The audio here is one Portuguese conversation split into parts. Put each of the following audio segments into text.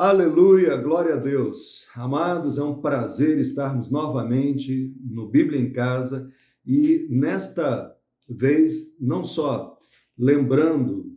Aleluia, glória a Deus. Amados, é um prazer estarmos novamente no Bíblia em Casa e nesta vez, não só lembrando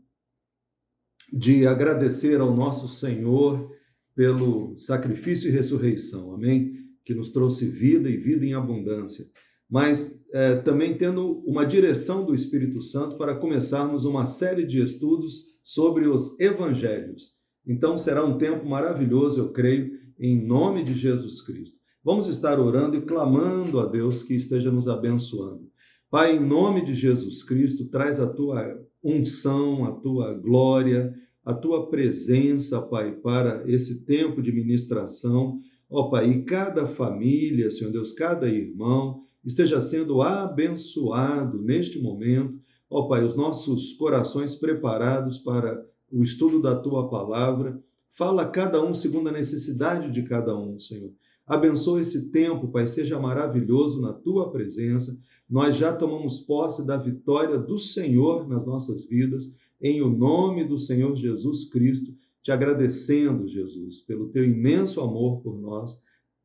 de agradecer ao nosso Senhor pelo sacrifício e ressurreição, amém? Que nos trouxe vida e vida em abundância, mas também tendo uma direção do Espírito Santo para começarmos uma série de estudos sobre os evangelhos. Então será um tempo maravilhoso, eu creio, em nome de Jesus Cristo. Vamos estar orando e clamando a Deus que esteja nos abençoando. Pai, em nome de Jesus Cristo, traz a tua unção, a tua glória, a tua presença, Pai, para esse tempo de ministração. Ó Pai, e cada família, Senhor Deus, cada irmão esteja sendo abençoado neste momento. Ó Pai, os nossos corações preparados para o estudo da tua palavra. Fala a cada um segundo a necessidade de cada um, Senhor. Abençoa esse tempo, Pai, seja maravilhoso na tua presença. Nós já tomamos posse da vitória do Senhor nas nossas vidas, em o nome do Senhor Jesus Cristo, te agradecendo, Jesus, pelo teu imenso amor por nós.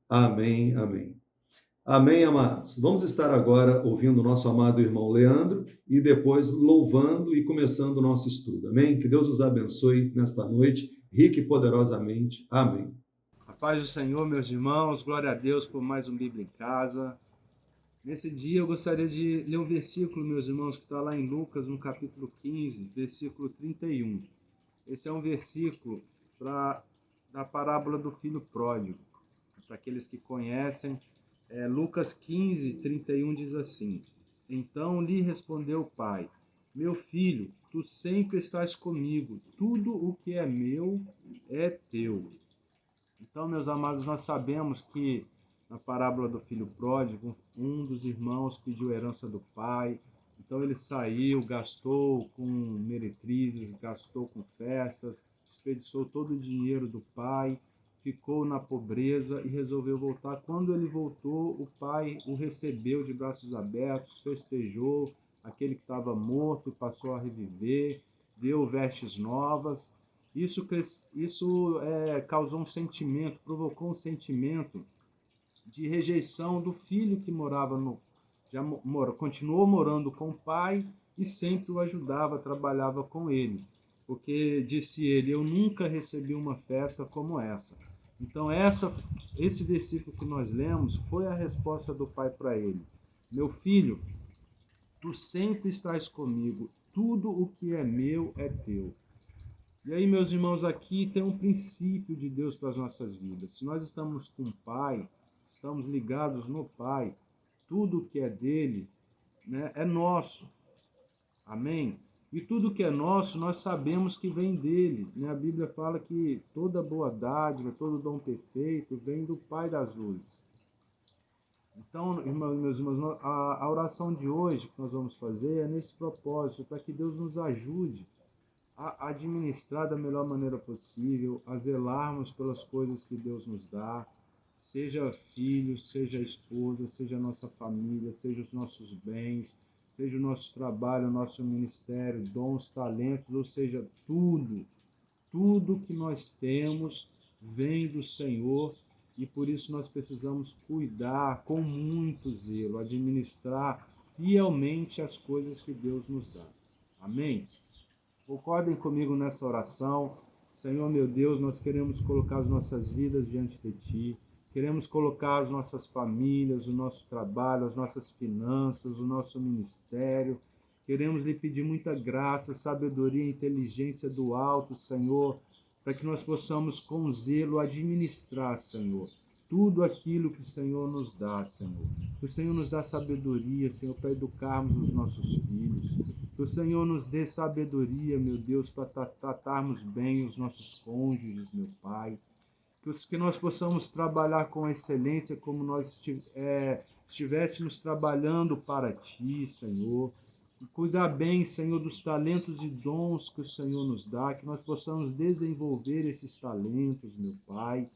Amém, amém. Amém, amados. Vamos estar agora ouvindo o nosso amado irmão Leandro e depois louvando e começando o nosso estudo. Amém? Que Deus os abençoe nesta noite, rica e poderosamente. Amém. A paz do Senhor, meus irmãos, glória a Deus por mais um Bíblia em Casa. Nesse dia eu gostaria de ler um versículo, meus irmãos, que está lá em Lucas, no capítulo 15, versículo 31. Esse é um versículo da parábola do filho pródigo. Para aqueles que conhecem, Lucas 15, 31 diz assim: Então lhe respondeu o pai: Meu filho, tu sempre estás comigo, tudo o que é meu é teu. Então, meus amados, nós sabemos que na parábola do filho pródigo, um dos irmãos pediu a herança do pai, então ele saiu, gastou com meretrizes, gastou com festas, desperdiçou todo o dinheiro do pai, ficou na pobreza e resolveu voltar. Quando ele voltou, o pai o recebeu de braços abertos, festejou, aquele que estava morto passou a reviver, deu vestes novas. Isso causou um sentimento, provocou um sentimento de rejeição do filho que continuou morando com o pai e sempre o ajudava, trabalhava com ele. Porque, disse ele, eu nunca recebi uma festa como essa. Então, esse versículo que nós lemos foi a resposta do pai para ele. Meu filho, tu sempre estás comigo, tudo o que é meu é teu. E aí, meus irmãos, aqui tem um princípio de Deus para as nossas vidas. Se nós estamos com o Pai, estamos ligados no Pai, tudo que é dele, né, é nosso. Amém? E tudo que é nosso, nós sabemos que vem dele. Né? A Bíblia fala que toda boa dádiva, todo dom perfeito vem do Pai das luzes. Então, meus irmãos, a oração de hoje que nós vamos fazer é nesse propósito, para que Deus nos ajude a administrar da melhor maneira possível, a zelarmos pelas coisas que Deus nos dá, seja filho, seja esposa, seja a nossa família, seja os nossos bens, seja o nosso trabalho, o nosso ministério, dons, talentos, ou seja, tudo que nós temos vem do Senhor e por isso nós precisamos cuidar com muito zelo, administrar fielmente as coisas que Deus nos dá. Amém? Concordem comigo nessa oração. Senhor, meu Deus, nós queremos colocar as nossas vidas diante de Ti. Queremos colocar as nossas famílias, o nosso trabalho, as nossas finanças, o nosso ministério. Queremos lhe pedir muita graça, sabedoria e inteligência do alto, Senhor, para que nós possamos com zelo administrar, Senhor, tudo aquilo que o Senhor nos dá, Senhor. Que o Senhor nos dá sabedoria, Senhor, para educarmos os nossos filhos. Que o Senhor nos dê sabedoria, meu Deus, para tratarmos bem os nossos cônjuges, meu Pai. Que nós possamos trabalhar com excelência como nós estivéssemos trabalhando para Ti, Senhor. E cuidar bem, Senhor, dos talentos e dons que o Senhor nos dá, que nós possamos desenvolver esses talentos, meu Pai.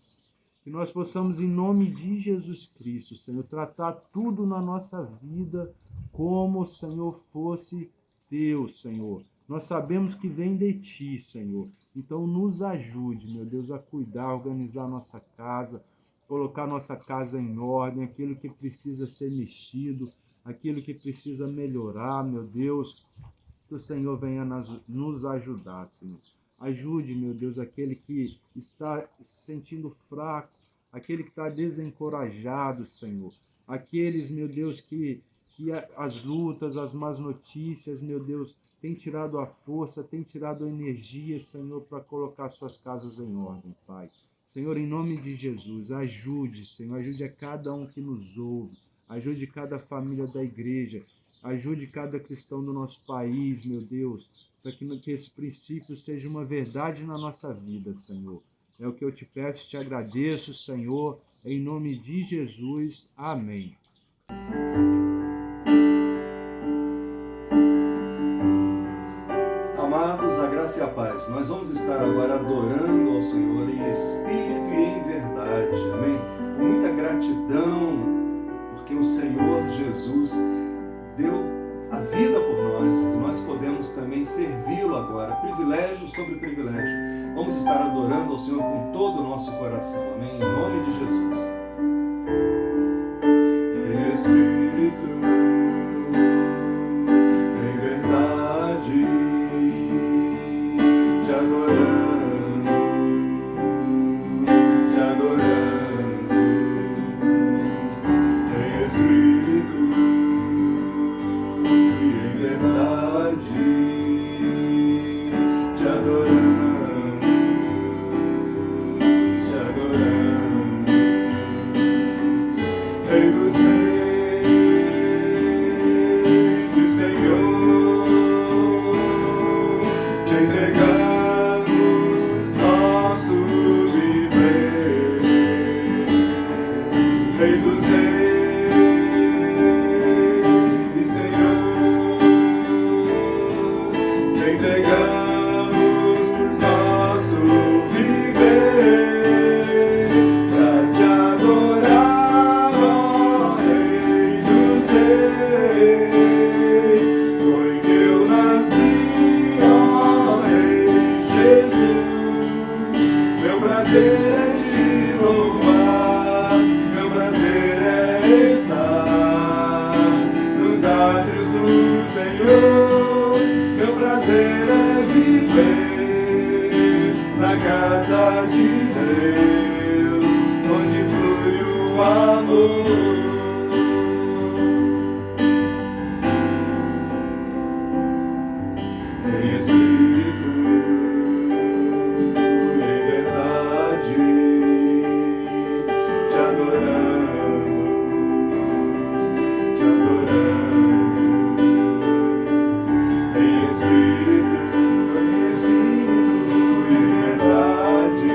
Que nós possamos, em nome de Jesus Cristo, Senhor, tratar tudo na nossa vida como o Senhor fosse Teu, Senhor. Nós sabemos que vem de Ti, Senhor. Então nos ajude, meu Deus, a cuidar, organizar a nossa casa, colocar nossa casa em ordem, aquilo que precisa ser mexido, aquilo que precisa melhorar, meu Deus, que o Senhor venha nos ajudar, Senhor. Ajude, meu Deus, aquele que está se sentindo fraco, aquele que está desencorajado, Senhor. Aqueles, meu Deus, que as lutas, as más notícias, meu Deus, têm tirado a força, têm tirado a energia, Senhor, para colocar suas casas em ordem, Pai. Senhor, em nome de Jesus, ajude, Senhor, ajude a cada um que nos ouve, ajude cada família da igreja, ajude cada cristão do nosso país, meu Deus, para que esse princípio seja uma verdade na nossa vida, Senhor. É o que eu te peço e te agradeço, Senhor, em nome de Jesus. Amém. Amados, a graça e a paz. Nós vamos estar agora adorando ao Senhor em espírito e em verdade. Amém? Com muita gratidão, porque o Senhor Jesus deu a vida por nós e nós podemos também servi-lo agora. Privilégio sobre privilégio. Vamos estar adorando ao Senhor com todo o nosso coração. Amém? Em nome de Jesus. Espírito, em verdade, te adoramos, em espírito e em verdade, te adoramos, Rei dos Reis e Senhor, te entregamos nosso viver. Rei dos Reis e Senhor, te entregamos nosso viver pra te adorar, ó Rei dos Reis. Foi que eu nasci, ó Rei Jesus. Meu prazer é te louvar, meu prazer é estar nos átrios do Senhor. Meu prazer é viver na casa de Deus, onde flui o amor. Em espírito e em verdade, te adoramos, em espírito e em verdade.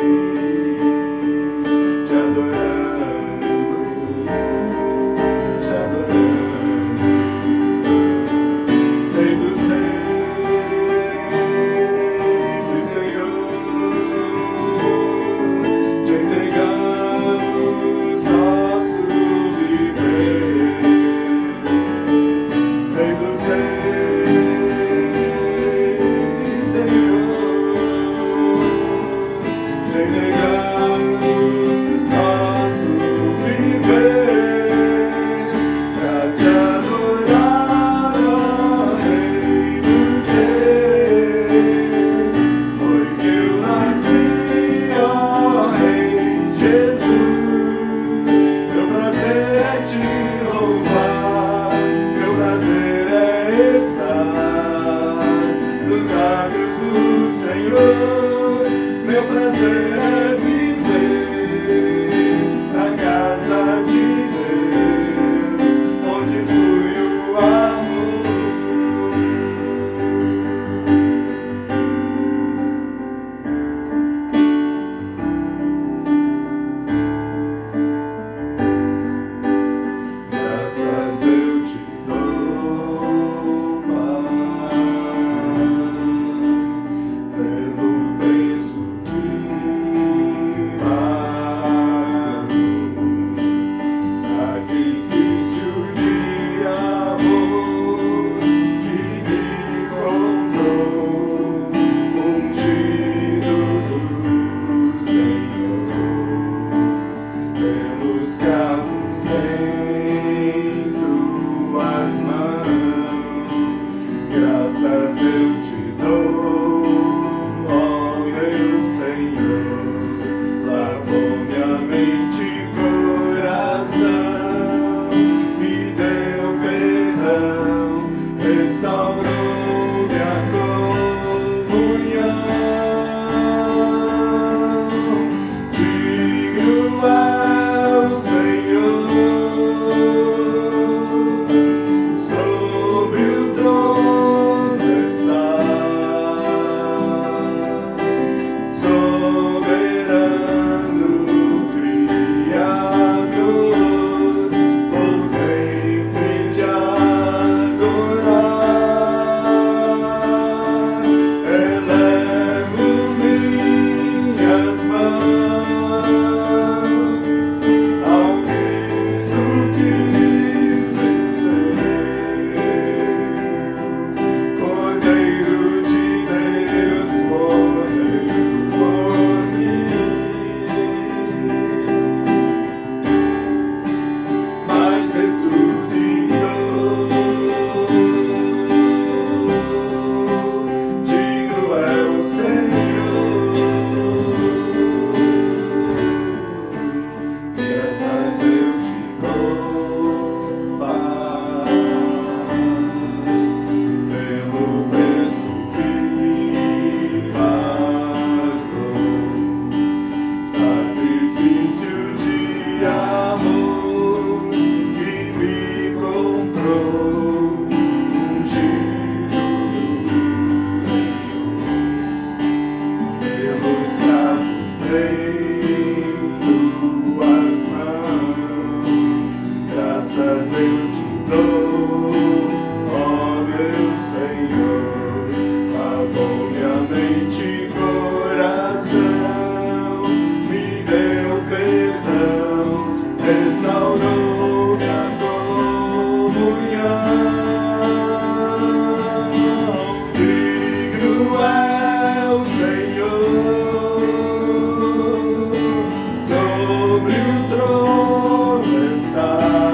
trono está.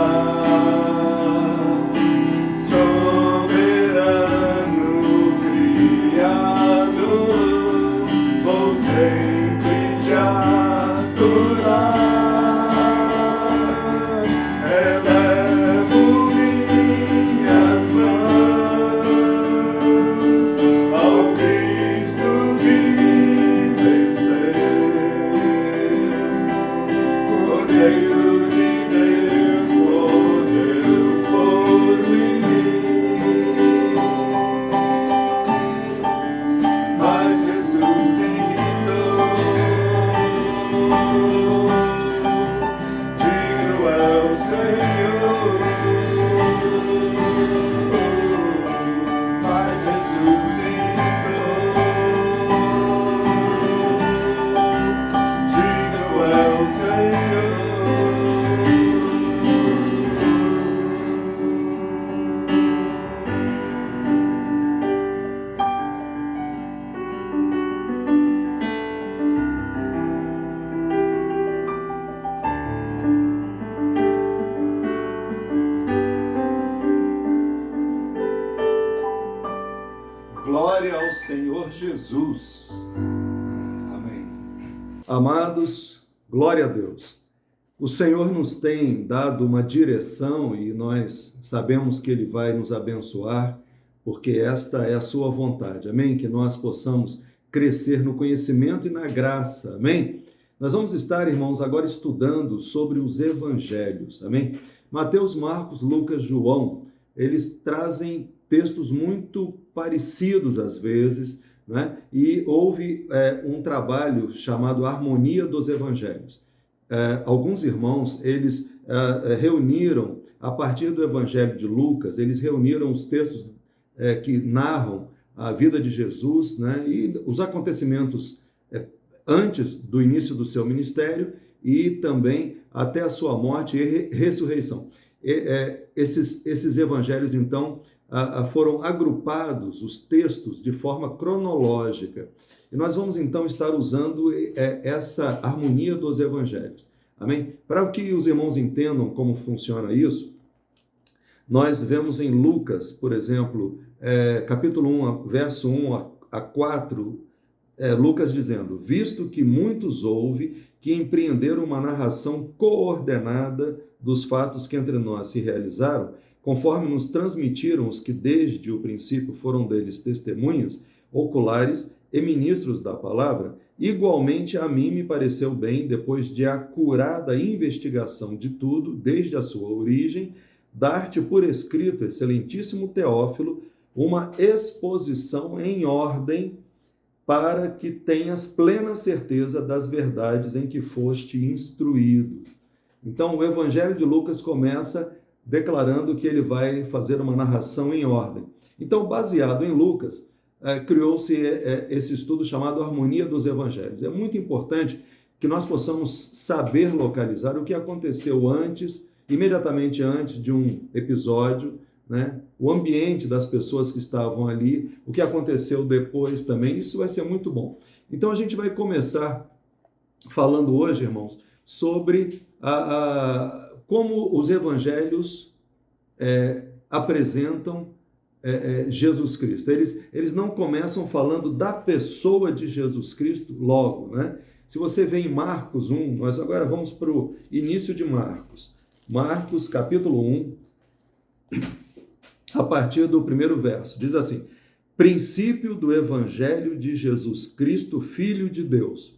Glória ao Senhor Jesus. Amém. Amados, glória a Deus. O Senhor nos tem dado uma direção e nós sabemos que Ele vai nos abençoar, porque esta é a sua vontade. Amém? Que nós possamos crescer no conhecimento e na graça. Amém? Nós vamos estar, irmãos, agora estudando sobre os evangelhos. Amém? Mateus, Marcos, Lucas, João, eles trazem textos muito parecidos às vezes, né? E houve um trabalho chamado Harmonia dos Evangelhos. Alguns irmãos, eles reuniram, a partir do Evangelho de Lucas, eles reuniram os textos que narram a vida de Jesus, né? E os acontecimentos antes do início do seu ministério e também até a sua morte e ressurreição. Esses evangelhos, então, foram agrupados, os textos, de forma cronológica. E nós vamos, então, estar usando essa harmonia dos evangelhos. Amém? Para que os irmãos entendam como funciona isso, nós vemos em Lucas, por exemplo, capítulo 1, verso 1 a 4, Lucas dizendo: visto que muitos houve que empreenderam uma narração coordenada dos fatos que entre nós se realizaram, conforme nos transmitiram os que desde o princípio foram deles testemunhas oculares e ministros da palavra, igualmente a mim me pareceu bem, depois de acurada investigação de tudo, desde a sua origem, dar-te por escrito, excelentíssimo Teófilo, uma exposição em ordem, para que tenhas plena certeza das verdades em que foste instruídos. Então, o Evangelho de Lucas começa declarando que ele vai fazer uma narração em ordem. Então, baseado em Lucas, criou-se esse estudo chamado Harmonia dos Evangelhos. É muito importante que nós possamos saber localizar o que aconteceu antes, imediatamente antes de um episódio, né? O ambiente das pessoas que estavam ali, o que aconteceu depois também, isso vai ser muito bom. Então, a gente vai começar falando hoje, irmãos, sobre como os evangelhos apresentam Jesus Cristo. Eles não começam falando da pessoa de Jesus Cristo logo, né? Se você vê em Marcos 1, nós agora vamos para o início de Marcos. Marcos, capítulo 1, a partir do primeiro verso. Diz assim: princípio do evangelho de Jesus Cristo, Filho de Deus.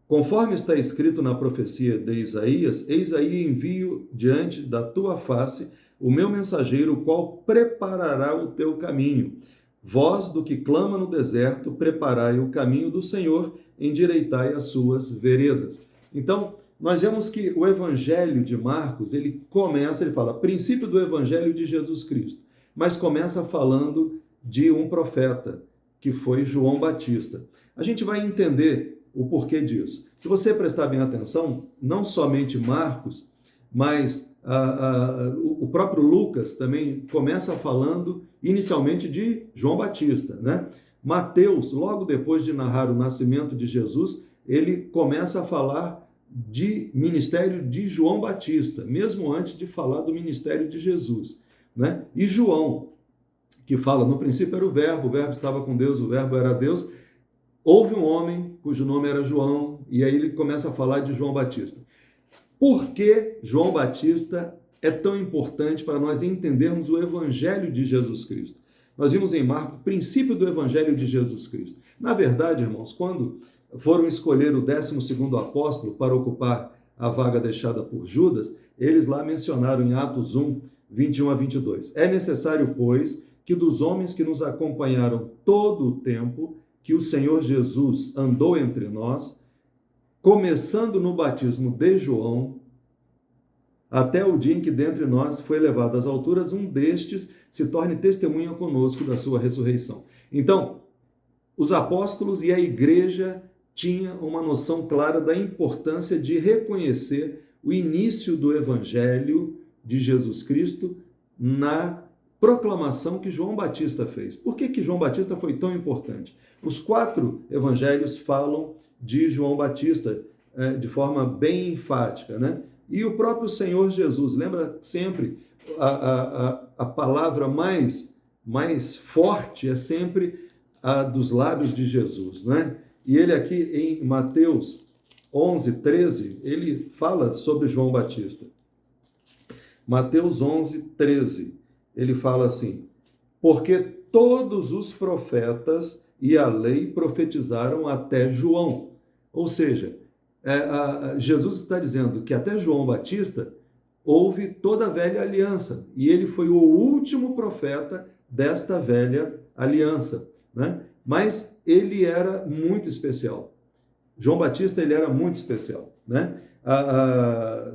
Conforme está escrito na profecia de Isaías, eis aí envio diante da tua face o meu mensageiro, o qual preparará o teu caminho. Voz do que clama no deserto, preparai o caminho do Senhor, endireitai as suas veredas. Então, nós vemos que o evangelho de Marcos, ele fala, princípio do evangelho de Jesus Cristo, mas começa falando de um profeta, que foi João Batista. A gente vai entender o porquê disso. Se você prestar bem atenção, não somente Marcos, mas o próprio Lucas também começa falando inicialmente de João Batista, né? Mateus, logo depois de narrar o nascimento de Jesus, ele começa a falar de ministério de João Batista, mesmo antes de falar do ministério de Jesus, né? E João, que fala, no princípio era o Verbo estava com Deus, o Verbo era Deus. Houve um homem cujo nome era João, e aí ele começa a falar de João Batista. Por que João Batista é tão importante para nós entendermos o Evangelho de Jesus Cristo? Nós vimos em Marcos o princípio do Evangelho de Jesus Cristo. Na verdade, irmãos, quando foram escolher o 12º apóstolo para ocupar a vaga deixada por Judas, eles lá mencionaram em Atos 1, 21 a 22. É necessário, pois, que dos homens que nos acompanharam todo o tempo que o Senhor Jesus andou entre nós, começando no batismo de João, até o dia em que dentre nós foi levado às alturas, um destes se torne testemunha conosco da sua ressurreição. Então, os apóstolos e a igreja tinham uma noção clara da importância de reconhecer o início do evangelho de Jesus Cristo na proclamação que João Batista fez. Por que João Batista foi tão importante? Os 4 evangelhos falam de João Batista de forma bem enfática, né? E o próprio Senhor Jesus, lembra sempre, a palavra mais forte é sempre a dos lábios de Jesus, né? E ele aqui em Mateus 11, 13, ele fala sobre João Batista. Mateus 11, 13, ele fala assim, porque todos os profetas e a lei profetizaram até João. Ou seja, Jesus está dizendo que até João Batista houve toda a velha aliança, e ele foi o último profeta desta velha aliança, né? Mas ele era muito especial. João Batista, ele era muito especial, né?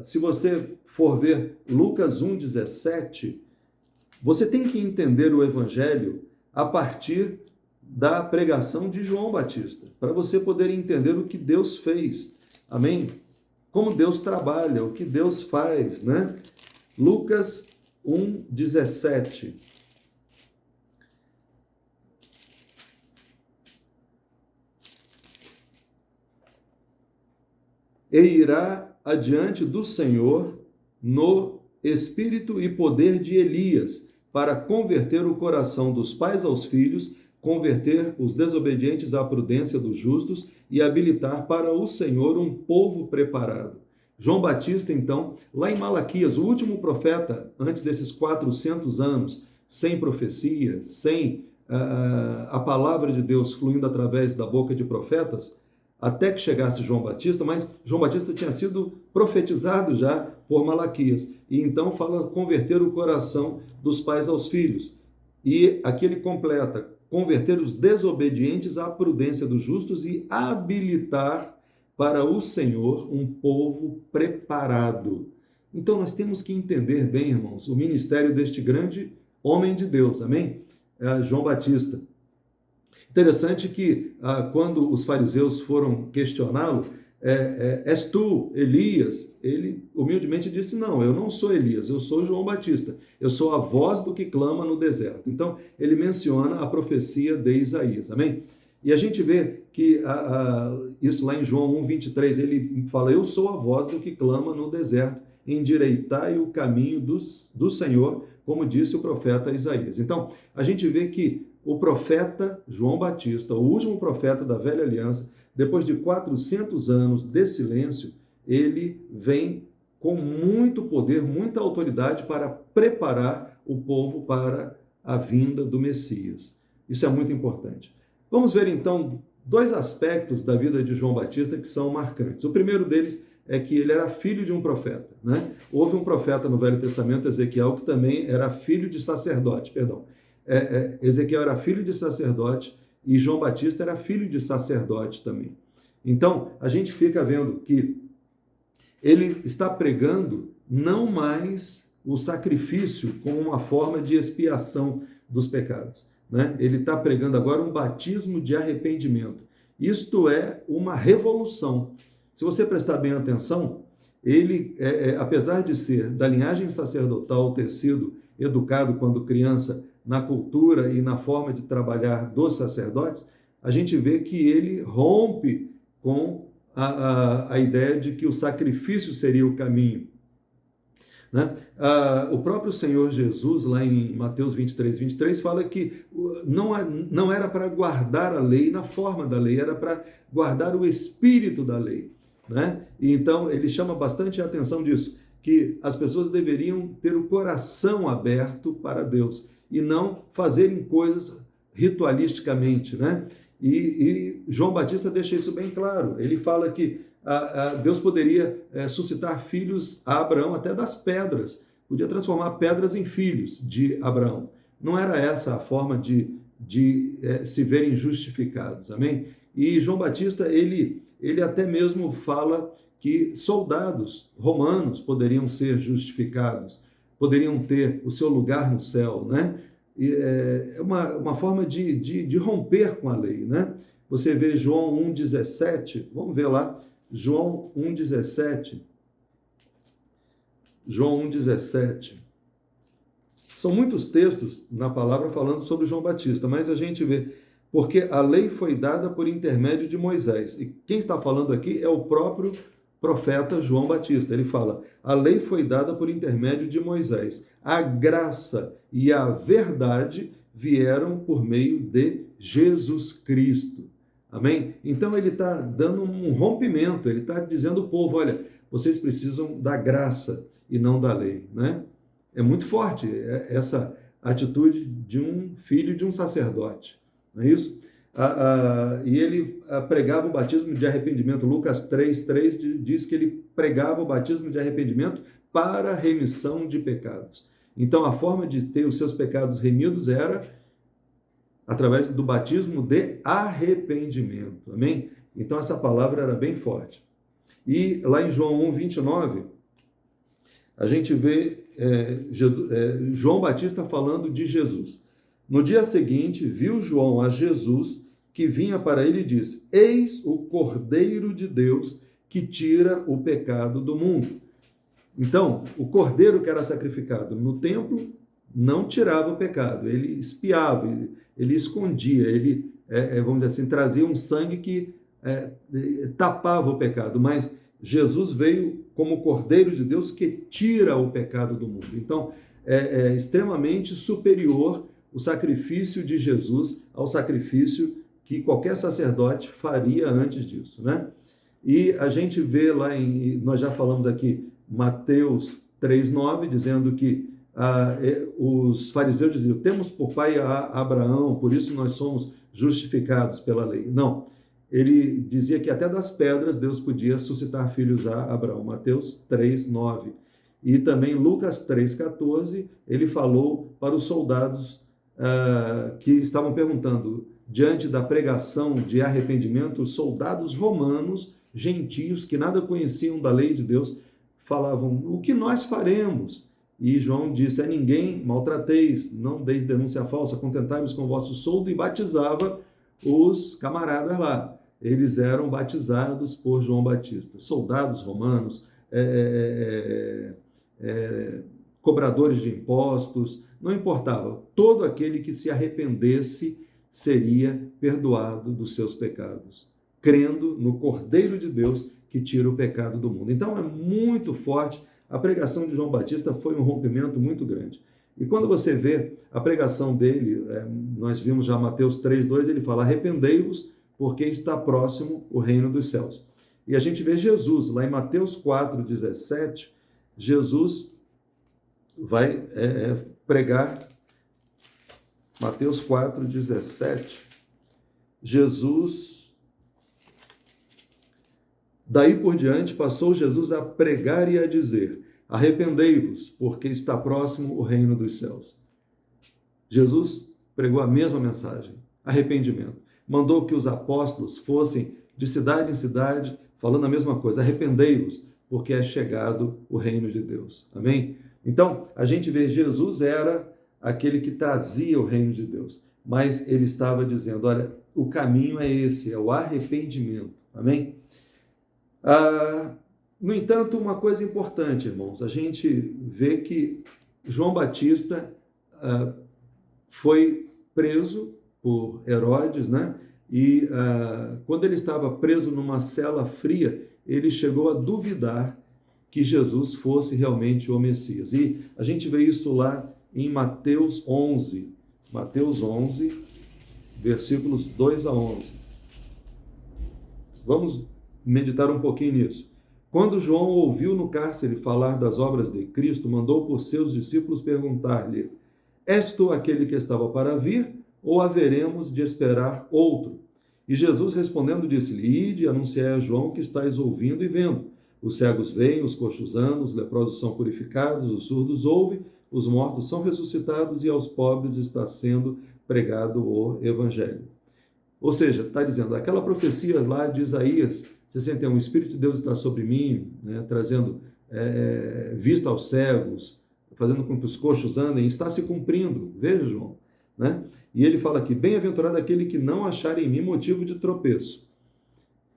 Se você for ver Lucas 1,17, você tem que entender o evangelho a partir da pregação de João Batista, para você poder entender o que Deus fez. Amém? Como Deus trabalha, o que Deus faz, né? Lucas 1,17. E irá adiante do Senhor no espírito e poder de Elias, para converter o coração dos pais aos filhos, converter os desobedientes à prudência dos justos e habilitar para o Senhor um povo preparado. João Batista, então, lá em Malaquias, o último profeta, antes desses 400 anos, sem profecia, sem a palavra de Deus fluindo através da boca de profetas, até que chegasse João Batista, mas João Batista tinha sido profetizado já por Malaquias. E então fala converter o coração dos pais aos filhos. E aqui ele completa, converter os desobedientes à prudência dos justos e habilitar para o Senhor um povo preparado. Então nós temos que entender bem, irmãos, o ministério deste grande homem de Deus, amém? João Batista. Interessante que quando os fariseus foram questioná-lo, és tu, Elias? Ele humildemente disse, não, eu não sou Elias, eu sou João Batista, eu sou a voz do que clama no deserto. Então, ele menciona a profecia de Isaías, amém? E a gente vê que isso lá em João 1,23, ele fala, eu sou a voz do que clama no deserto, endireitai o caminho do Senhor, como disse o profeta Isaías. Então, a gente vê que o profeta João Batista, o último profeta da velha aliança, depois de 400 anos de silêncio, ele vem com muito poder, muita autoridade para preparar o povo para a vinda do Messias. Isso é muito importante. Vamos ver então 2 aspectos da vida de João Batista que são marcantes. O primeiro deles é que ele era filho de um profeta, né? Houve um profeta no Velho Testamento, Ezequiel, que também era filho de sacerdote, Ezequiel era filho de sacerdote e João Batista era filho de sacerdote também. Então, a gente fica vendo que ele está pregando não mais o sacrifício como uma forma de expiação dos pecados, né? Ele está pregando agora um batismo de arrependimento. Isto é uma revolução. Se você prestar bem atenção, ele, apesar de ser da linhagem sacerdotal, ter sido educado quando criança na cultura e na forma de trabalhar dos sacerdotes, a gente vê que ele rompe com a ideia de que o sacrifício seria o caminho, né? O próprio Senhor Jesus, lá em Mateus 23, fala que não era para guardar a lei na forma da lei, era para guardar o espírito da lei, né? E então ele chama bastante a atenção disso, que as pessoas deveriam ter o coração aberto para Deus e não fazerem coisas ritualisticamente, né? E João Batista deixa isso bem claro. Ele fala que Deus poderia suscitar filhos a Abraão até das pedras, podia transformar pedras em filhos de Abraão. Não era essa a forma de se verem justificados, amém? E João Batista, ele até mesmo fala que soldados romanos poderiam ser justificados, poderiam ter o seu lugar no céu, né? E é uma forma de romper com a lei, né? Você vê João 1,17, vamos ver lá, João 1,17. João 1,17. São muitos textos na palavra falando sobre João Batista, mas a gente vê, porque a lei foi dada por intermédio de Moisés. E quem está falando aqui é o próprio profeta João Batista. Ele fala, a lei foi dada por intermédio de Moisés. A graça e a verdade vieram por meio de Jesus Cristo. Amém? Então ele está dando um rompimento, ele está dizendo ao povo, olha, vocês precisam da graça e não da lei, né? É muito forte essa atitude de um filho de um sacerdote, não é isso? E ele pregava o batismo de arrependimento. Lucas 3:3 diz que ele pregava o batismo de arrependimento para remissão de pecados. Então a forma de ter os seus pecados remidos era através do batismo de arrependimento, amém? Então essa palavra era bem forte. E lá em João 1:29, a gente vê João Batista falando de Jesus. No dia seguinte, viu João a Jesus, que vinha para ele e disse, eis o Cordeiro de Deus que tira o pecado do mundo. Então, o cordeiro que era sacrificado no templo não tirava o pecado, ele espiava, ele escondia, ele, vamos dizer assim, trazia um sangue que tapava o pecado, mas Jesus veio como o Cordeiro de Deus que tira o pecado do mundo. Então, é extremamente superior o sacrifício de Jesus ao sacrifício que qualquer sacerdote faria antes disso, né? E a gente vê lá nós já falamos aqui, Mateus 3:9, dizendo que os fariseus diziam, temos por pai Abraão, por isso nós somos justificados pela lei. Não, ele dizia que até das pedras Deus podia suscitar filhos a Abraão, Mateus 3:9. E também Lucas 3:14, ele falou para os soldados que estavam perguntando, diante da pregação de arrependimento, os soldados romanos, gentios, que nada conheciam da lei de Deus, falavam, o que nós faremos? E João disse, a ninguém maltrateis, não deis denúncia falsa, contentai-vos com o vosso soldo, e batizava os camaradas lá. Eles eram batizados por João Batista. Soldados romanos, cobradores de impostos, não importava. Todo aquele que se arrependesse seria perdoado dos seus pecados, crendo no Cordeiro de Deus que tira o pecado do mundo. Então é muito forte. A pregação de João Batista foi um rompimento muito grande. E quando você vê a pregação dele, nós vimos já Mateus 3:2, ele fala, arrependei-vos, porque está próximo o reino dos céus. E a gente vê Jesus, lá em Mateus 4:17, Jesus vai pregar, Mateus 4:17, Jesus, daí por diante, passou Jesus a pregar e a dizer, arrependei-vos, porque está próximo o reino dos céus. Jesus pregou a mesma mensagem, arrependimento. Mandou que os apóstolos fossem de cidade em cidade, falando a mesma coisa, arrependei-vos, porque é chegado o reino de Deus. Amém? Então, a gente vê, Jesus era aquele que trazia o reino de Deus, mas ele estava dizendo, olha, o caminho é esse, é o arrependimento. Amém? No entanto, uma coisa importante, irmãos, a gente vê que João Batista foi preso por Herodes, né? e quando ele estava preso numa cela fria, ele chegou a duvidar que Jesus fosse realmente o Messias. E a gente vê isso lá em Mateus 11, versículos 2 a 11. Vamos meditar um pouquinho nisso. Quando João ouviu no cárcere falar das obras de Cristo, mandou por seus discípulos perguntar-lhe: És tu aquele que estava para vir, ou haveremos de esperar outro? E Jesus respondendo disse-lhe: Ide, anunciai a João que estáis ouvindo e vendo. Os cegos veem, os coxos andam, os leprosos são purificados, os surdos ouvem, os mortos são ressuscitados e aos pobres está sendo pregado o evangelho. Ou seja, está dizendo, aquela profecia lá de Isaías 61, o Espírito de Deus está sobre mim, né, trazendo vista aos cegos, fazendo com que os coxos andem, está se cumprindo. Veja, João. Né? E ele fala aqui, bem-aventurado aquele que não achar em mim motivo de tropeço.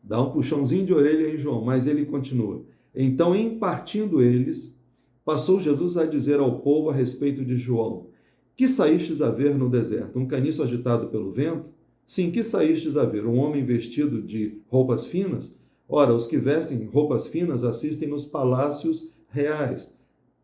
Dá um puxãozinho de orelha aí, João, mas ele continua. Então, em partindo eles, passou Jesus a dizer ao povo a respeito de João: Que saístes a ver no deserto? Um caniço agitado pelo vento? Sim, que saístes a ver? Um homem vestido de roupas finas? Ora, os que vestem roupas finas assistem nos palácios reais.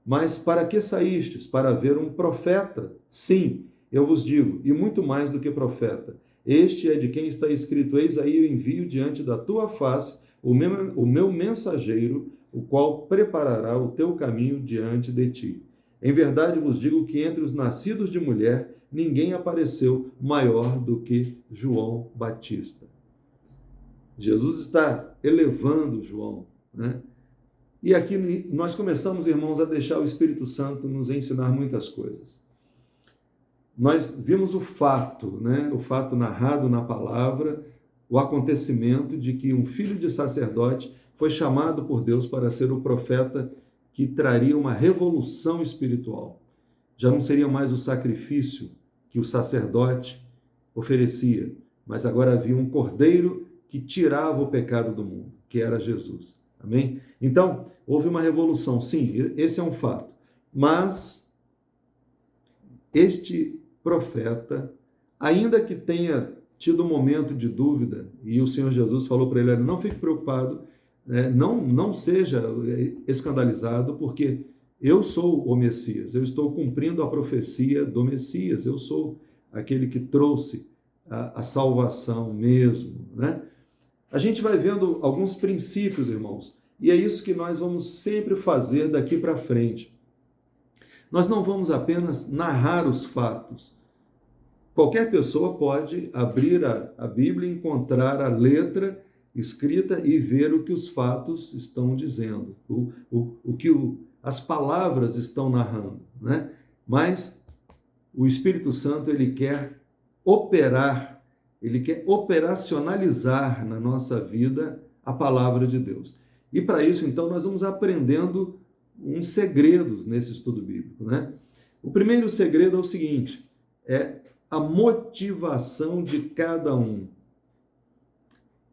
Mas para que saístes? Para ver um profeta? Sim, eu vos digo, e muito mais do que profeta. Este é de quem está escrito: Eis aí eu envio diante da tua face o meu mensageiro, o qual preparará o teu caminho diante de ti. Em verdade vos digo que entre os nascidos de mulher, ninguém apareceu maior do que João Batista. Jesus está elevando João, né? E aqui nós começamos, irmãos, a deixar o Espírito Santo nos ensinar muitas coisas. Nós vimos o fato, né? O fato narrado na palavra, o acontecimento de que um filho de sacerdote foi chamado por Deus para ser o profeta que traria uma revolução espiritual. Já não seria mais o sacrifício que o sacerdote oferecia, mas agora havia um cordeiro que tirava o pecado do mundo, que era Jesus. Amém? Então, houve uma revolução, sim, esse é um fato. Mas este profeta, ainda que tenha tido um momento de dúvida, e o Senhor Jesus falou para ele: não fique preocupado, não seja escandalizado, porque eu sou o Messias, eu estou cumprindo a profecia do Messias, eu sou aquele que trouxe a salvação mesmo, né? A gente vai vendo alguns princípios, irmãos, e é isso que nós vamos sempre fazer daqui para frente. Nós não vamos apenas narrar os fatos. Qualquer pessoa pode abrir a Bíblia, encontrar a letra escrita e ver o que os fatos estão dizendo, o que as palavras estão narrando, né? Mas o Espírito Santo, ele quer operar, ele quer operacionalizar na nossa vida a palavra de Deus. E para isso, então, nós vamos aprendendo uns segredos nesse estudo bíblico, né? O primeiro segredo é o seguinte, é a motivação de cada um.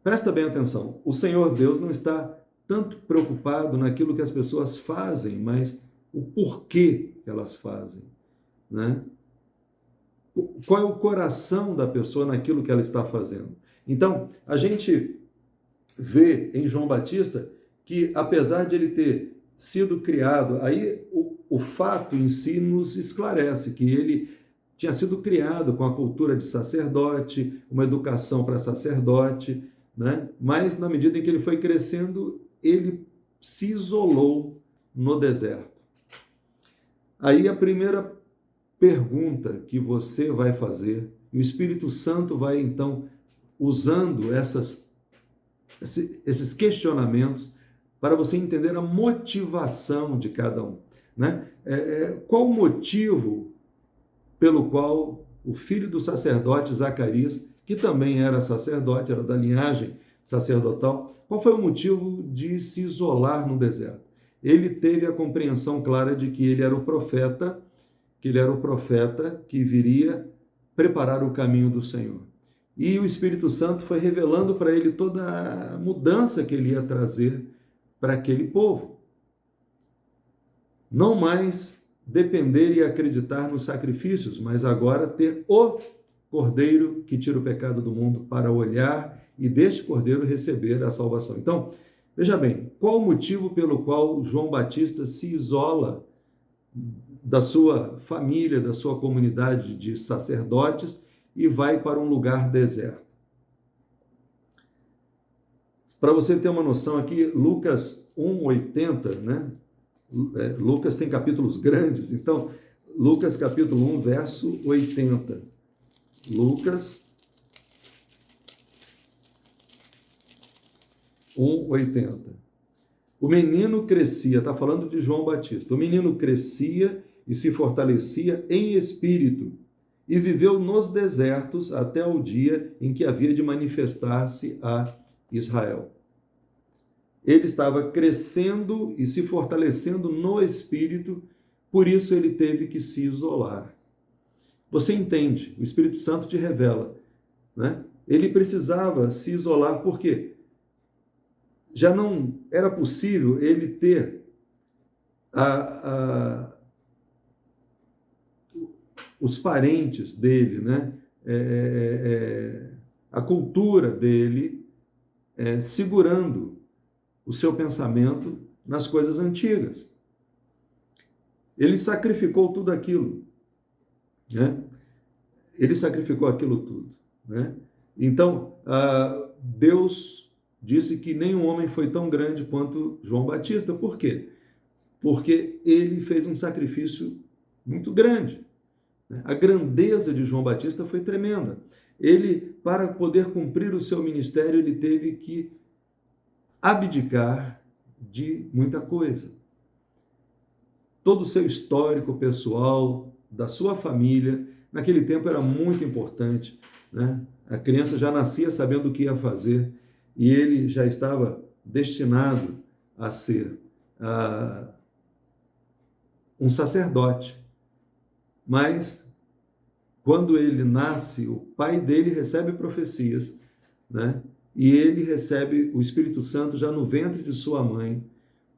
Presta bem atenção, o Senhor Deus não está tanto preocupado naquilo que as pessoas fazem, mas o porquê que elas fazem, né? Qual é o coração da pessoa naquilo que ela está fazendo? Então, a gente vê em João Batista que, apesar de ele ter sido criado, aí o fato em si nos esclarece que ele tinha sido criado com a cultura de sacerdote, uma educação para sacerdote, né? Mas na medida em que ele foi crescendo, ele se isolou no deserto. Aí a primeira pergunta que você vai fazer, e o Espírito Santo vai então usando esses questionamentos para você entender a motivação de cada um, né? Qual o motivo pelo qual o filho do sacerdote Zacarias, que também era sacerdote, era da linhagem sacerdotal, qual foi o motivo de se isolar no deserto? Ele teve a compreensão clara de que ele era o profeta, que viria preparar o caminho do Senhor. E o Espírito Santo foi revelando para ele toda a mudança que ele ia trazer para aquele povo. Não mais depender e acreditar nos sacrifícios, mas agora ter o Cordeiro que tira o pecado do mundo, para olhar e deste Cordeiro receber a salvação. Então, veja bem, qual o motivo pelo qual João Batista se isola da sua família, da sua comunidade de sacerdotes e vai para um lugar deserto? Para você ter uma noção aqui, Lucas 1:80, né? Lucas tem capítulos grandes, então, Lucas capítulo 1, verso 80. Lucas 1:80. O menino crescia, está falando de João Batista, o menino crescia e se fortalecia em espírito e viveu nos desertos até o dia em que havia de manifestar-se a Israel. Ele estava crescendo e se fortalecendo no espírito, por isso ele teve que se isolar. Você entende, o Espírito Santo te revela, né? Ele precisava se isolar porque já não era possível ele ter os parentes dele, né? A cultura dele segurando o seu pensamento nas coisas antigas. Ele sacrificou tudo aquilo, né? Ele sacrificou aquilo tudo, né? Então, Deus disse que nenhum homem foi tão grande quanto João Batista. Por quê? Porque ele fez um sacrifício muito grande, né? A grandeza de João Batista foi tremenda. Ele, para poder cumprir o seu ministério, ele teve que abdicar de muita coisa. Todo o seu histórico pessoal, da sua família, naquele tempo era muito importante, né? A criança já nascia sabendo o que ia fazer e ele já estava destinado a ser um sacerdote. Mas, quando ele nasce, o pai dele recebe profecias, né? E ele recebe o Espírito Santo já no ventre de sua mãe,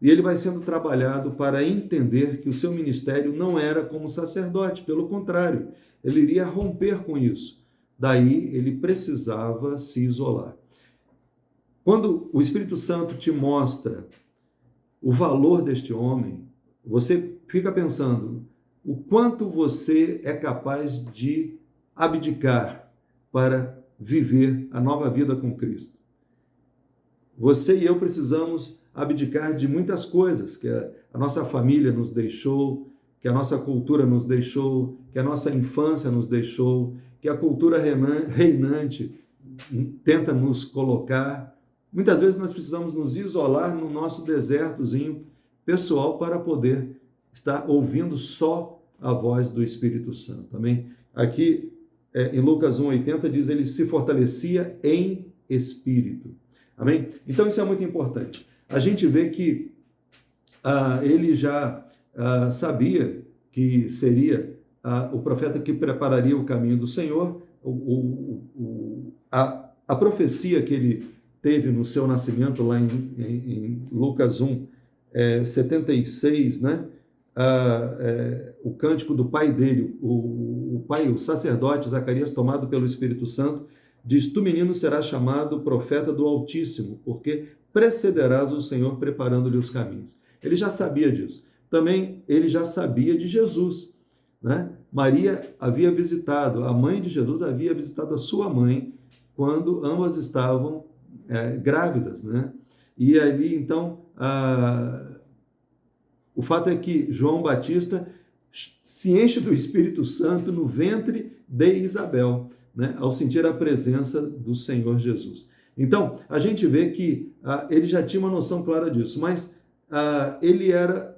e ele vai sendo trabalhado para entender que o seu ministério não era como sacerdote, pelo contrário, ele iria romper com isso. Daí ele precisava se isolar. Quando o Espírito Santo te mostra o valor deste homem, você fica pensando o quanto você é capaz de abdicar para viver a nova vida com Cristo. Você e eu precisamos abdicar de muitas coisas que a nossa família nos deixou, que a nossa cultura nos deixou, que a nossa infância nos deixou, que a cultura reinante tenta nos colocar. Muitas vezes nós precisamos nos isolar no nosso desertozinho pessoal para poder estar ouvindo só a voz do Espírito Santo. Amém? Aqui em Lucas 1:80 diz, ele se fortalecia em espírito. Amém? Então isso é muito importante. A gente vê que ele já sabia que seria o profeta que prepararia o caminho do Senhor. A profecia que ele teve no seu nascimento, lá em Lucas 1:76, né? O cântico do pai dele, o sacerdote Zacarias, tomado pelo Espírito Santo, diz, tu menino serás chamado profeta do Altíssimo, porque precederás o Senhor preparando-lhe os caminhos. Ele já sabia disso. Também ele já sabia de Jesus, né? Maria havia visitado, a mãe de Jesus havia visitado a sua mãe quando ambas estavam grávidas, né? E ali, então, o fato é que João Batista se enche do Espírito Santo no ventre de Isabel, né? Ao sentir a presença do Senhor Jesus. Então, a gente vê que ele já tinha uma noção clara disso, mas ele era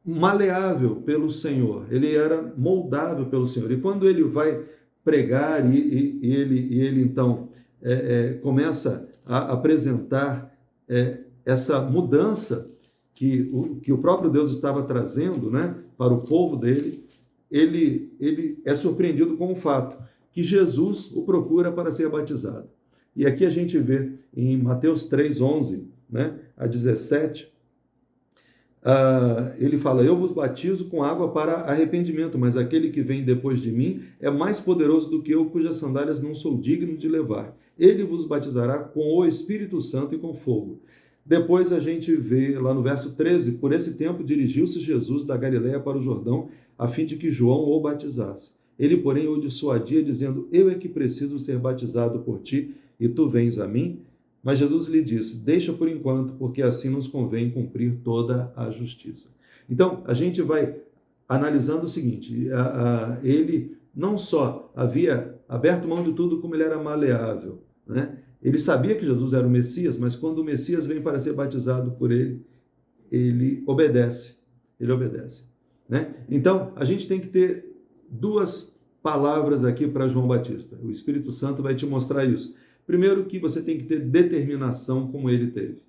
maleável pelo Senhor, ele era moldável pelo Senhor. E quando ele vai pregar e ele então começa a apresentar essa mudança que o próprio Deus estava trazendo, né, para o povo dele, ele é surpreendido com o fato que Jesus o procura para ser batizado. E aqui a gente vê em Mateus 3:11, né, a 17, ele fala, eu vos batizo com água para arrependimento, mas aquele que vem depois de mim é mais poderoso do que eu, cujas sandálias não sou digno de levar. Ele vos batizará com o Espírito Santo e com fogo. Depois a gente vê lá no verso 13, por esse tempo dirigiu-se Jesus da Galiléia para o Jordão, a fim de que João o batizasse. Ele, porém, o dissuadia, dizendo, eu é que preciso ser batizado por ti, e tu vens a mim? Mas Jesus lhe disse, deixa por enquanto, porque assim nos convém cumprir toda a justiça. Então, a gente vai analisando o seguinte, ele não só havia aberto mão de tudo como ele era maleável, né? Ele sabia que Jesus era o Messias, mas quando o Messias vem para ser batizado por ele, ele obedece, né? Então, a gente tem que ter duas palavras aqui para João Batista. O Espírito Santo vai te mostrar isso. Primeiro, que você tem que ter determinação como ele teve,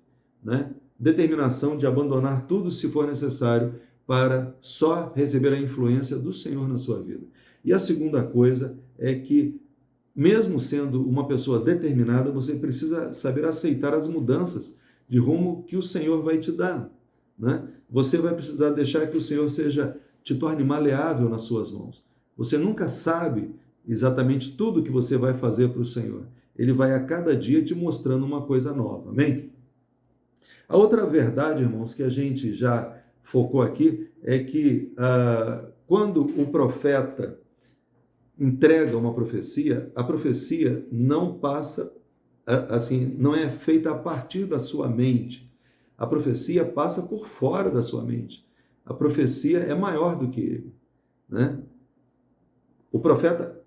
né? Determinação de abandonar tudo se for necessário para só receber a influência do Senhor na sua vida. E a segunda coisa é que, mesmo sendo uma pessoa determinada, você precisa saber aceitar as mudanças de rumo que o Senhor vai te dar, né? Você vai precisar deixar que o Senhor te torne maleável nas suas mãos. Você nunca sabe exatamente tudo que você vai fazer para o Senhor. Ele vai a cada dia te mostrando uma coisa nova, amém? A outra verdade, irmãos, que a gente já focou aqui, é que quando o profeta entrega uma profecia, a profecia não passa, assim, não é feita a partir da sua mente. A profecia passa por fora da sua mente. A profecia é maior do que ele, né? O profeta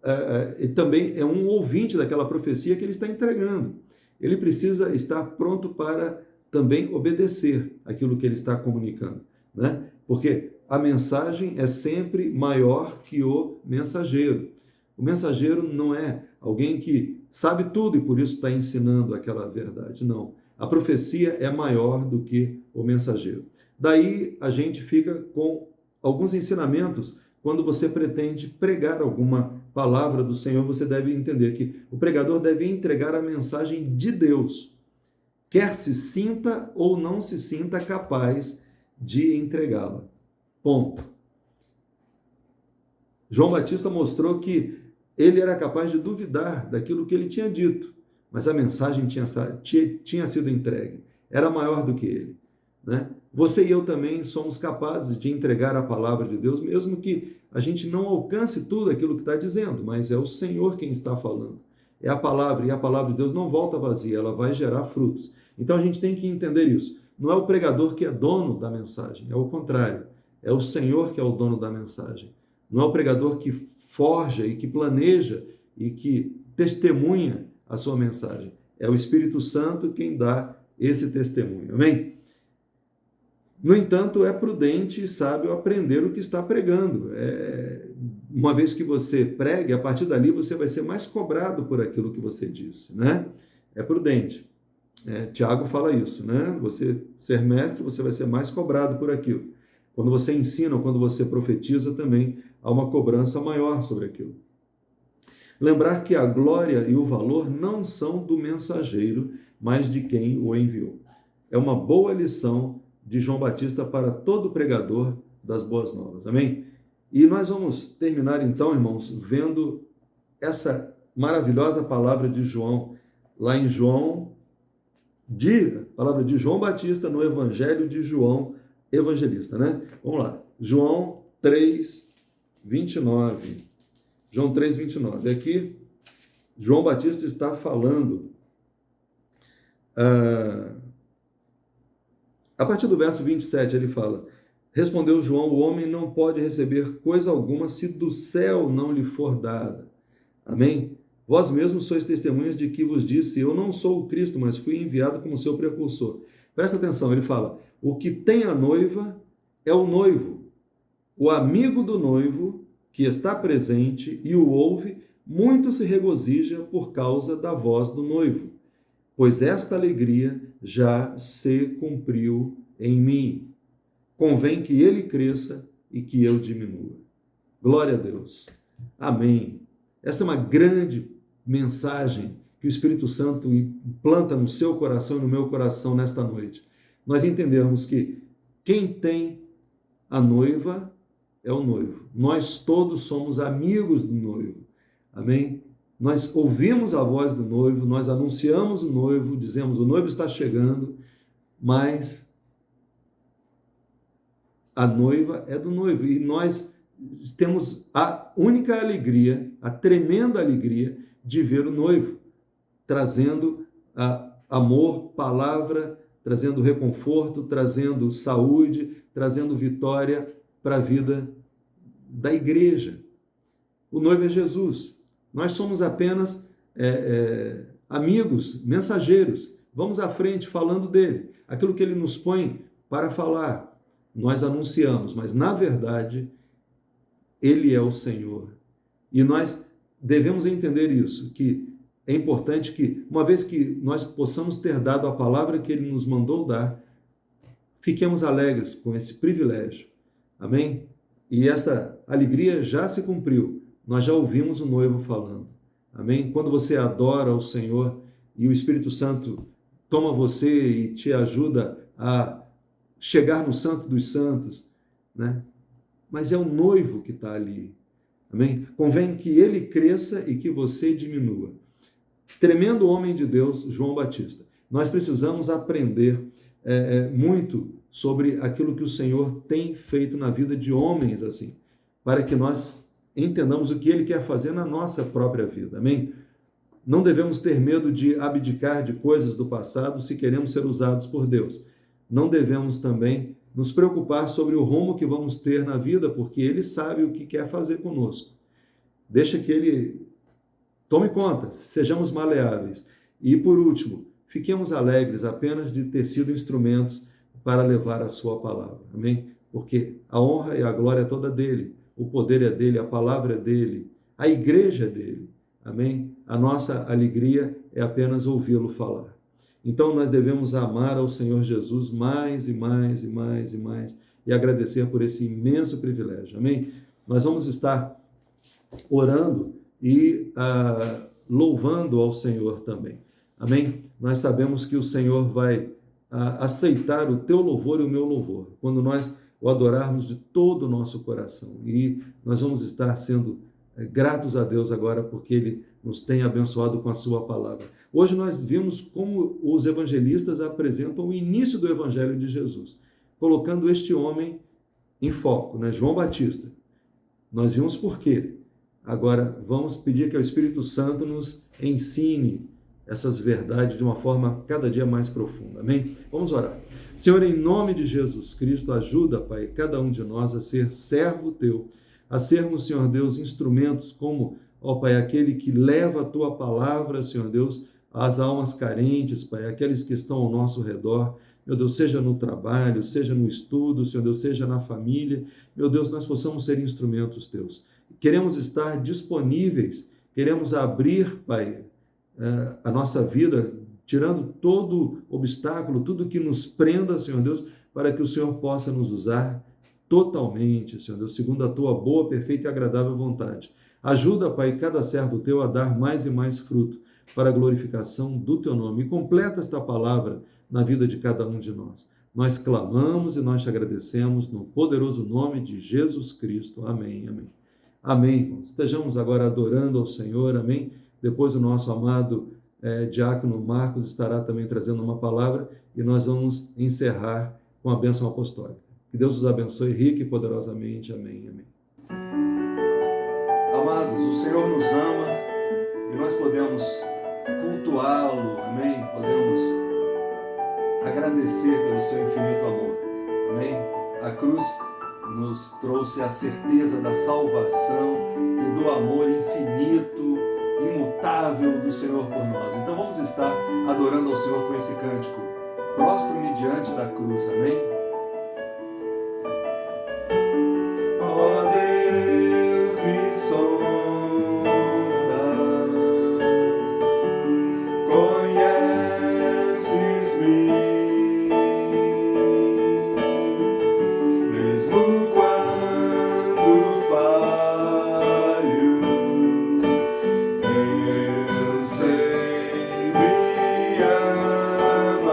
também é um ouvinte daquela profecia que ele está entregando. Ele precisa estar pronto para também obedecer aquilo que ele está comunicando, né? Porque a mensagem é sempre maior que o mensageiro. O mensageiro não é alguém que sabe tudo e por isso está ensinando aquela verdade. Não. A profecia é maior do que o mensageiro. Daí a gente fica com alguns ensinamentos. Quando você pretende pregar alguma palavra do Senhor, você deve entender que o pregador deve entregar a mensagem de Deus, quer se sinta ou não se sinta capaz de entregá-la. Ponto. João Batista mostrou que ele era capaz de duvidar daquilo que ele tinha dito, mas a mensagem tinha sido entregue, era maior do que ele, né? Você e eu também somos capazes de entregar a palavra de Deus, mesmo que a gente não alcance tudo aquilo que está dizendo, mas é o Senhor quem está falando. É a palavra, e a palavra de Deus não volta vazia, ela vai gerar frutos. Então a gente tem que entender isso. Não é o pregador que é dono da mensagem, é o contrário. É o Senhor que é o dono da mensagem. Não é o pregador que forja e que planeja e que testemunha a sua mensagem. É o Espírito Santo quem dá esse testemunho. Amém? No entanto, é prudente e sábio aprender o que está pregando. Uma vez que você pregue, a partir dali você vai ser mais cobrado por aquilo que você disse, né? É prudente. Tiago fala isso, né? Você ser mestre, você vai ser mais cobrado por aquilo. Quando você ensina, quando você profetiza, também há uma cobrança maior sobre aquilo. Lembrar que a glória e o valor não são do mensageiro, mas de quem o enviou. É uma boa lição de João Batista para todo pregador das boas novas. Amém? E nós vamos terminar então, irmãos, vendo essa maravilhosa palavra de João, lá em palavra de João Batista no Evangelho de João Evangelista, né? Vamos lá. João 3:29. João 3:29. Aqui, João Batista está falando a partir do verso 27, ele fala: respondeu João, o homem não pode receber coisa alguma se do céu não lhe for dada. Amém? Vós mesmos sois testemunhas de que vos disse, eu não sou o Cristo, mas fui enviado como seu precursor. Presta atenção, ele fala, o que tem a noiva é o noivo. O amigo do noivo, que está presente e o ouve, muito se regozija por causa da voz do noivo, pois esta alegria já se cumpriu em mim. Convém que ele cresça e que eu diminua. Glória a Deus. Amém. Esta é uma grande mensagem que o Espírito Santo implanta no seu coração e no meu coração nesta noite. Nós entendermos que Quem tem a noiva é o noivo. Nós todos somos amigos do noivo. Amém? Nós ouvimos a voz do noivo, nós anunciamos o noivo, dizemos o noivo está chegando, mas a noiva é do noivo. E nós temos a única alegria, a tremenda alegria de ver o noivo, trazendo amor, palavra, trazendo reconforto, trazendo saúde, trazendo vitória para a vida da igreja. O noivo é Jesus. Nós somos apenas amigos, mensageiros. Vamos à frente falando dele. Aquilo que ele nos põe para falar, nós anunciamos, mas na verdade, ele é o Senhor. E nós devemos entender isso, que é importante que, uma vez que nós possamos ter dado a palavra que ele nos mandou dar, fiquemos alegres com esse privilégio. Amém? E esta alegria já se cumpriu. Nós já ouvimos o noivo falando. Amém? Quando você adora o Senhor e o Espírito Santo toma você e te ajuda a chegar no Santo dos Santos, né? Mas é o noivo que está ali. Amém? Convém que ele cresça e que você diminua. Tremendo homem de Deus, João Batista. Nós precisamos aprender muito sobre aquilo que o Senhor tem feito na vida de homens assim, para que nós entendamos o que ele quer fazer na nossa própria vida. Amém? Não devemos ter medo de abdicar de coisas do passado se queremos ser usados por Deus. Não devemos também nos preocupar sobre o rumo que vamos ter na vida, porque ele sabe o que quer fazer conosco. Deixa que ele tome conta, sejamos maleáveis. E, por último, fiquemos alegres apenas de ter sido instrumentos para levar a sua palavra. Amém? Porque a honra e a glória é toda dele, o poder é dele, a palavra é dele, a igreja é dele. Amém? A nossa alegria é apenas ouvi-lo falar. Então, nós devemos amar ao Senhor Jesus mais e mais e mais e mais e agradecer por esse imenso privilégio. Amém? Nós vamos estar orando e louvando ao Senhor também. Amém? Nós sabemos que o Senhor vai aceitar o teu louvor e o meu louvor, quando nós o adorarmos de todo o nosso coração. E nós vamos estar sendo gratos a Deus agora, porque Ele nos tem abençoado com a sua palavra. Hoje nós vimos como os evangelistas apresentam o início do Evangelho de Jesus, colocando este homem em foco, né? João Batista. Nós vimos por quê. Agora, vamos pedir que o Espírito Santo nos ensine essas verdades de uma forma cada dia mais profunda. Amém? Vamos orar. Senhor, em nome de Jesus Cristo, ajuda, Pai, cada um de nós a ser servo Teu, a sermos, Senhor Deus, instrumentos como, ó Pai, aquele que leva a Tua palavra, Senhor Deus, às almas carentes, Pai, aqueles que estão ao nosso redor, meu Deus, seja no trabalho, seja no estudo, Senhor Deus, seja na família, meu Deus, nós possamos ser instrumentos Teus. Queremos estar disponíveis, queremos abrir, Pai, a nossa vida, tirando todo obstáculo, tudo que nos prenda, Senhor Deus, para que o Senhor possa nos usar totalmente, Senhor Deus, segundo a Tua boa, perfeita e agradável vontade. Ajuda, Pai, cada servo Teu a dar mais e mais fruto para a glorificação do Teu nome. E completa esta palavra na vida de cada um de nós. Nós clamamos e nós te agradecemos no poderoso nome de Jesus Cristo. Amém, amém. Amém. Estejamos agora adorando ao Senhor, amém? Depois o nosso amado diácono Marcos estará também trazendo uma palavra e nós vamos encerrar com a bênção apostólica. Que Deus os abençoe rica e poderosamente. Amém, amém. Amados, o Senhor nos ama e nós podemos cultuá-lo, amém? Podemos agradecer pelo seu infinito amor, amém? A cruz nos trouxe a certeza da salvação e do amor infinito, imutável do Senhor por nós. Então vamos estar adorando ao Senhor com esse cântico. Prostro-me diante da cruz, amém? Ó Deus, me sondas, conheces-me, mesmo quando falho, eu sei me amas.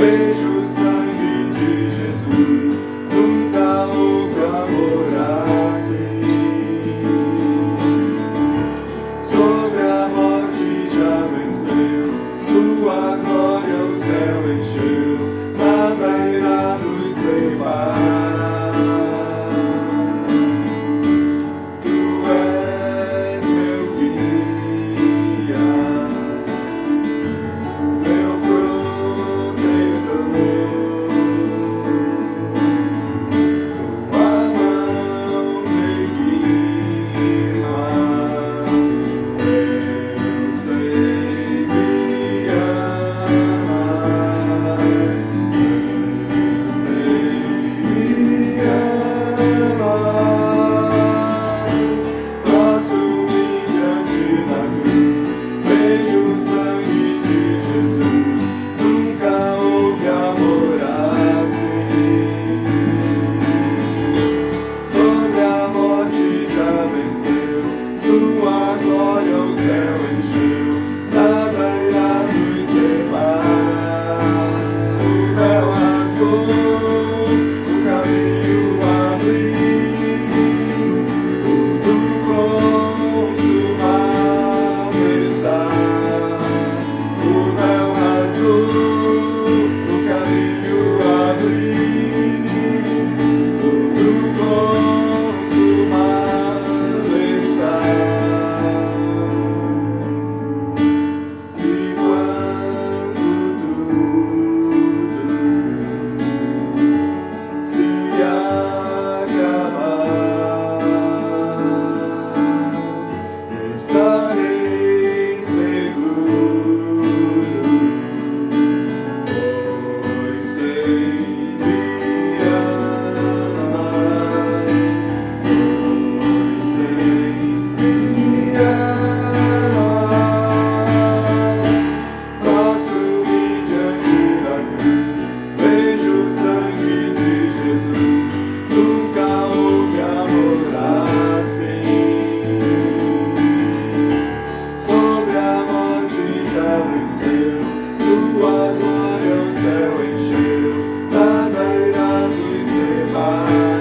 vejo o sangue de Jesus. Nunca houve amor assim. Sobre a morte já venceu, sua glória o céu encheu, nada irá nos separar. Tu és meu guia, meu protetor. Tua mão me firma, eu sei me amas, eu sei me amas. Posso ir diante da cruz, vejo o sangue de Jesus. Nunca houve amor assim. Sobre a morte já venceu, sua glória o céu encheu, nada irá nos separar. O véu rasgou, o caminho abriu, tudo consumado está. O véu rasgou, o caminho abriu, tudo consumado está. E quando tudo se acabar, estarei seguro, pois sei me amas, pois sei me amas. Posso ir diante da cruz, vejo o sangue de Jesus. Nunca houve amor assim. Sobre a morte já venceu, sua glória o céu encheu, nada irá nos separar.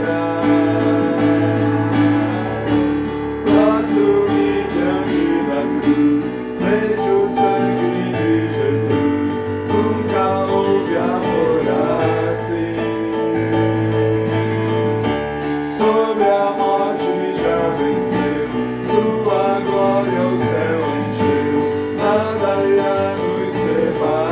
Posso ir diante da cruz, vejo o sangue de Jesus. Nunca houve amor assim. Sobre a morte já venceu, sua glória o céu encheu, nada irá nos separar.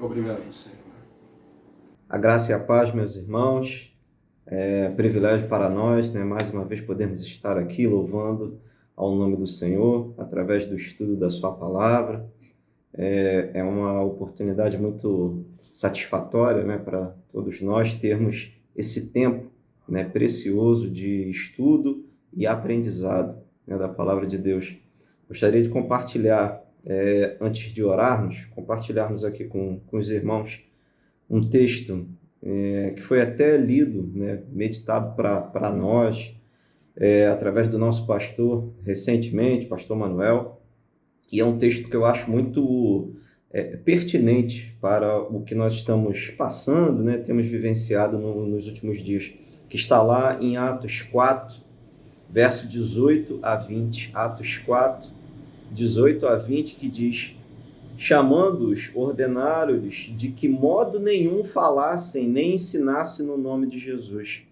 Obrigado, Senhor. A graça e a paz, meus irmãos, é um privilégio para nós, né? Mais uma vez podemos estar aqui louvando ao nome do Senhor, através do estudo da sua palavra. É uma oportunidade muito satisfatória, né, para todos nós termos esse tempo, né, precioso de estudo e aprendizado, né, da palavra de Deus. Gostaria de compartilhar, antes de orarmos, compartilharmos aqui com os irmãos um texto que foi até lido, né, meditado para nós, através do nosso pastor recentemente, pastor Manuel, e é um texto que eu acho muito pertinente para o que nós estamos passando, né, temos vivenciado nos últimos dias, que está lá em Atos 4, verso 18 a 20, Atos 4, 18 a 20, que diz: chamando-os, ordenaram-lhes de que modo nenhum falassem nem ensinassem no nome de Jesus.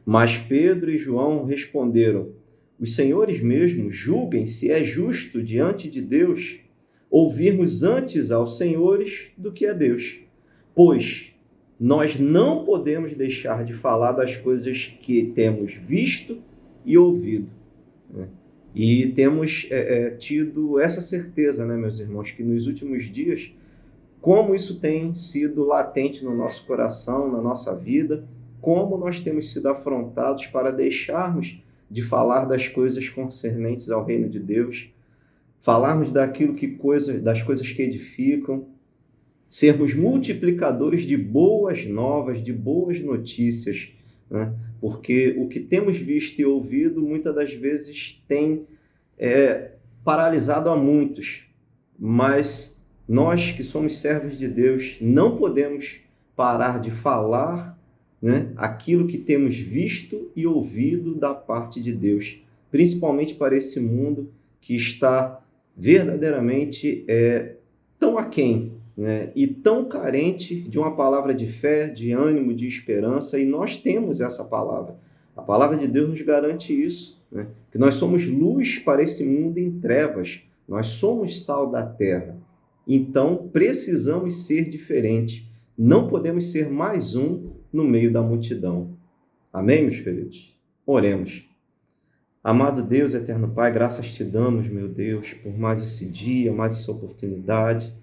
Mas Pedro e João responderam: os senhores mesmos julguem se é justo diante de Deus ouvirmos antes aos senhores do que a Deus. Pois nós não podemos deixar de falar das coisas que temos visto e ouvido. E temos tido essa certeza, né, meus irmãos, que nos últimos dias como isso tem sido latente no nosso coração, na nossa vida, como nós temos sido afrontados para deixarmos de falar das coisas concernentes ao reino de Deus, falarmos das coisas que edificam, sermos multiplicadores de boas novas, de boas notícias, né? Porque o que temos visto e ouvido muitas das vezes tem paralisado a muitos, mas nós que somos servos de Deus não podemos parar de falar, né, aquilo que temos visto e ouvido da parte de Deus, principalmente para esse mundo que está verdadeiramente tão aquém, né, e tão carente de uma palavra de fé, de ânimo, de esperança, e nós temos essa palavra. A palavra de Deus nos garante isso, né, que nós somos luz para esse mundo em trevas, nós somos sal da terra. Então, precisamos ser diferentes. Não podemos ser mais um no meio da multidão. Amém, meus queridos? Oremos. Amado Deus, eterno Pai, graças te damos, meu Deus, por mais esse dia, mais essa oportunidade.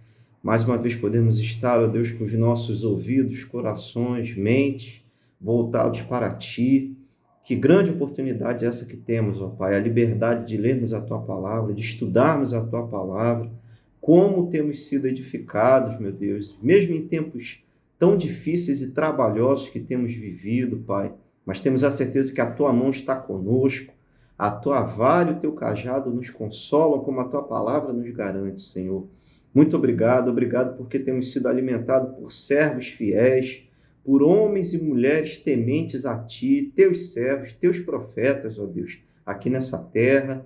Mais uma vez podemos estar, ó Deus, com os nossos ouvidos, corações, mentes voltados para Ti. Que grande oportunidade é essa que temos, ó Pai, a liberdade de lermos a Tua palavra, de estudarmos a Tua palavra. Como temos sido edificados, meu Deus, mesmo em tempos tão difíceis e trabalhosos que temos vivido, Pai, mas temos a certeza que a Tua mão está conosco, a Tua vara e o Teu cajado nos consolam, como a Tua palavra nos garante, Senhor. Muito obrigado porque temos sido alimentados por servos fiéis, por homens e mulheres tementes a Ti, Teus servos, Teus profetas, ó Deus, aqui nessa terra,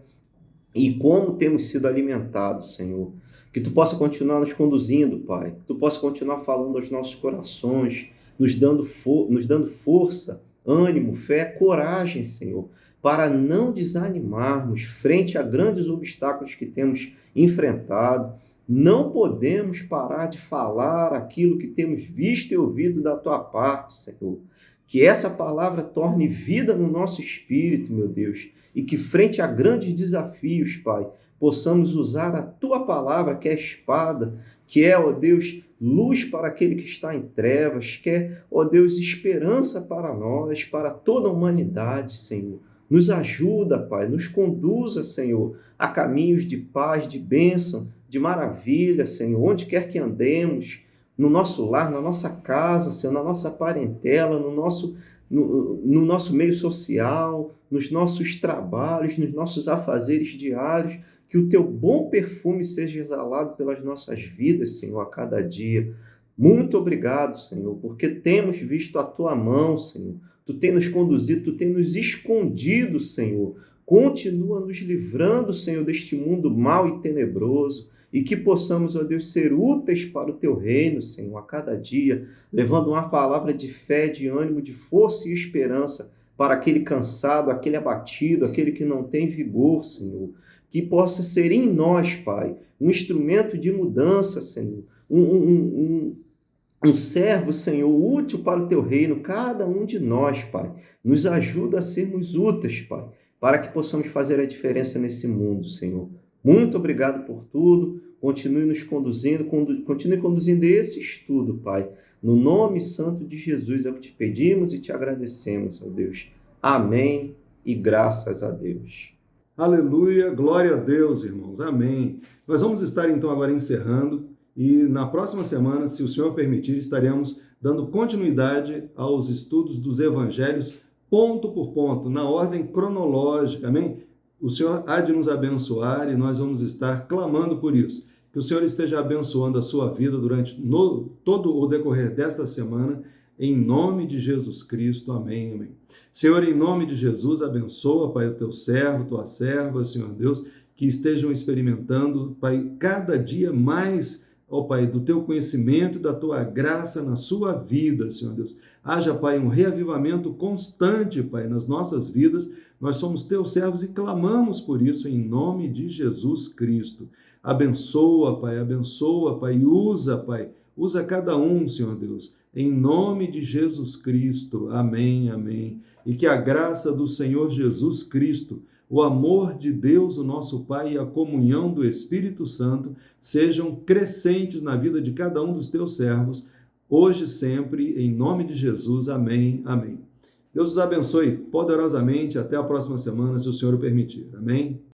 e como temos sido alimentados, Senhor. Que Tu possa continuar nos conduzindo, Pai. Que Tu possa continuar falando aos nossos corações, nos dando força, ânimo, fé, coragem, Senhor, para não desanimarmos frente a grandes obstáculos que temos enfrentado. Não podemos parar de falar aquilo que temos visto e ouvido da Tua parte, Senhor. Que essa palavra torne vida no nosso espírito, meu Deus, e que frente a grandes desafios, Pai, possamos usar a Tua palavra, que é a espada, que é, ó Deus, luz para aquele que está em trevas, que é, ó Deus, esperança para nós, para toda a humanidade, Senhor. Nos ajuda, Pai, nos conduza, Senhor, a caminhos de paz, de bênção, de maravilha, Senhor, onde quer que andemos, no nosso lar, na nossa casa, Senhor, na nossa parentela, no nosso meio social, nos nossos trabalhos, nos nossos afazeres diários, que o Teu bom perfume seja exalado pelas nossas vidas, Senhor, a cada dia. Muito obrigado, Senhor, porque temos visto a Tua mão, Senhor. Tu tem nos conduzido, Tu tem nos escondido, Senhor. Continua nos livrando, Senhor, deste mundo mau e tenebroso, e que possamos, ó Deus, ser úteis para o Teu reino, Senhor, a cada dia, levando uma palavra de fé, de ânimo, de força e esperança para aquele cansado, aquele abatido, aquele que não tem vigor, Senhor. Que possa ser em nós, Pai, um instrumento de mudança, Senhor, um servo, Senhor, útil para o Teu reino, cada um de nós, Pai. Nos ajuda a sermos úteis, Pai, para que possamos fazer a diferença nesse mundo, Senhor. Muito obrigado por tudo. Continue nos conduzindo, continue conduzindo esse estudo, Pai. No nome santo de Jesus é o que te pedimos e te agradecemos, ó Deus. Amém e graças a Deus. Aleluia, glória a Deus, irmãos. Amém. Nós vamos estar então agora encerrando e na próxima semana, se o Senhor permitir, estaremos dando continuidade aos estudos dos evangelhos ponto por ponto, na ordem cronológica, amém? O Senhor há de nos abençoar e nós vamos estar clamando por isso. Que o Senhor esteja abençoando a sua vida durante todo o decorrer desta semana, em nome de Jesus Cristo. Amém, amém. Senhor, em nome de Jesus, abençoa, Pai, o Teu servo, Tua serva, Senhor Deus, que estejam experimentando, Pai, cada dia mais, ó Pai, do Teu conhecimento e da Tua graça na sua vida, Senhor Deus. Haja, Pai, um reavivamento constante, Pai, nas nossas vidas. Nós somos Teus servos e clamamos por isso em nome de Jesus Cristo. Abençoa, Pai, e usa cada um, Senhor Deus, em nome de Jesus Cristo. Amém, amém. E que a graça do Senhor Jesus Cristo, o amor de Deus, o nosso Pai, e a comunhão do Espírito Santo sejam crescentes na vida de cada um dos teus servos, hoje e sempre, em nome de Jesus. Amém. Amém. Deus os abençoe poderosamente. Até a próxima semana, se o Senhor o permitir. Amém.